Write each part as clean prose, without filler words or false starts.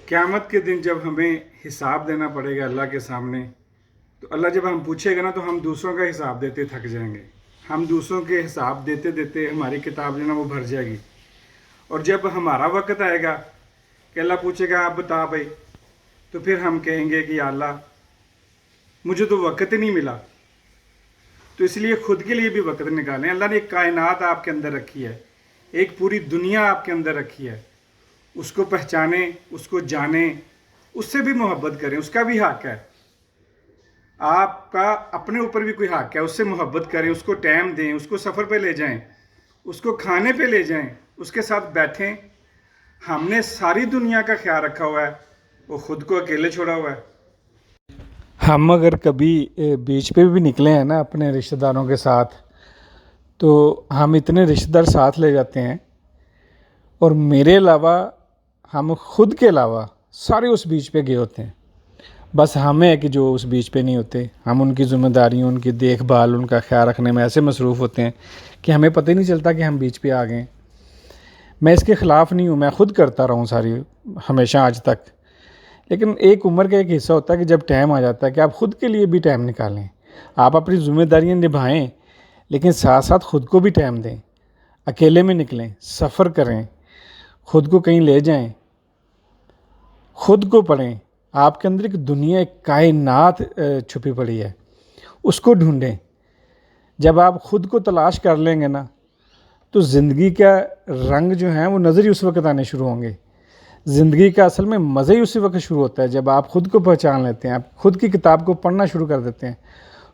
قیامت کے دن جب ہمیں حساب دینا پڑے گا اللہ کے سامنے، تو اللہ جب ہم پوچھے گا نا تو ہم دوسروں کا حساب دیتے تھک جائیں گے. ہم دوسروں کے حساب دیتے دیتے ہماری کتاب جو ہے نا وہ بھر جائے گی. اور جب ہمارا وقت آئے گا کہ اللہ پوچھے گا آپ بتا بھائی، تو پھر ہم کہیں گے کہ یا اللہ مجھے تو وقت ہی نہیں ملا. تو اس لیے خود کے لیے بھی وقت نکالیں. اللہ نے ایک کائنات آپ کے اندر رکھی ہے، ایک پوری دنیا آپ کے اندر رکھی ہے. اس کو پہچانیں، اس کو جانیں، اس سے بھی محبت کریں. اس کا بھی حق ہے، آپ کا اپنے اوپر بھی کوئی حق ہے. اس سے محبت کریں، اس کو ٹائم دیں، اس کو سفر پہ لے جائیں، اس کو کھانے پہ لے جائیں، اس کے ساتھ بیٹھیں. ہم نے ساری دنیا کا خیال رکھا ہوا ہے، وہ خود کو اکیلے چھوڑا ہوا ہے. ہم اگر کبھی بیچ پہ بھی نکلے ہیں نا اپنے رشتہ داروں کے ساتھ، تو ہم اتنے رشتہ دار ساتھ لے جاتے ہیں، اور میرے علاوہ ہم خود کے علاوہ سارے اس بیچ پہ گئے ہوتے ہیں. بس ہمیں ہے کہ جو اس بیچ پہ نہیں ہوتے. ہم ان کی ذمہ داریوں، ان کی دیکھ بھال، ان کا خیال رکھنے میں ایسے مصروف ہوتے ہیں کہ ہمیں پتہ ہی نہیں چلتا کہ ہم بیچ پہ آ گئے. میں اس کے خلاف نہیں ہوں، میں خود کرتا رہا ہوں ساری ہمیشہ آج تک. لیکن ایک عمر کا ایک حصہ ہوتا ہے کہ جب ٹائم آ جاتا ہے کہ آپ خود کے لیے بھی ٹائم نکالیں. آپ اپنی ذمہ داریاں نبھائیں، لیکن ساتھ ساتھ خود کو بھی ٹائم دیں. اکیلے میں نکلیں، سفر کریں، خود کو کہیں لے جائیں، خود کو پڑھیں. آپ کے اندر ایک دنیا، ایک کائنات چھپی پڑی ہے، اس کو ڈھونڈیں. جب آپ خود کو تلاش کر لیں گے نا، تو زندگی کا رنگ جو ہیں وہ نظر ہی اس وقت آنے شروع ہوں گے. زندگی کا اصل میں مزہ ہی اسی وقت شروع ہوتا ہے جب آپ خود کو پہچان لیتے ہیں. آپ خود کی کتاب کو پڑھنا شروع کر دیتے ہیں،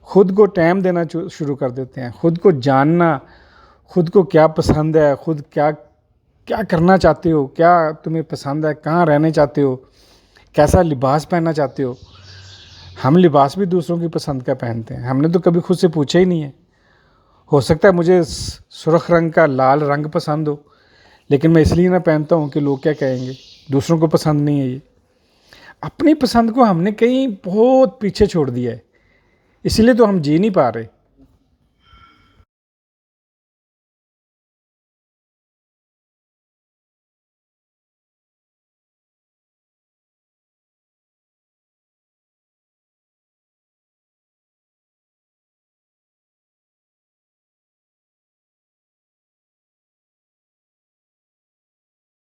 خود کو ٹائم دینا شروع کر دیتے ہیں، خود کو جاننا، خود کو کیا پسند ہے، خود کیا کرنا چاہتے ہو، کیا تمہیں پسند ہے، کہاں رہنے چاہتے ہو، کیسا لباس پہننا چاہتے ہو. ہم لباس بھی دوسروں کی پسند کا پہنتے ہیں. ہم نے تو کبھی خود سے پوچھا ہی نہیں ہے. ہو سکتا ہے مجھے سرخ رنگ کا لال رنگ پسند ہو، لیکن میں اس لیے نہ پہنتا ہوں کہ لوگ کیا کہیں گے. دوسروں کو پسند نہیں ہے. یہ اپنی پسند کو ہم نے کہیں بہت پیچھے چھوڑ دیا ہے، اسی لیے تو ہم جی نہیں پا رہے.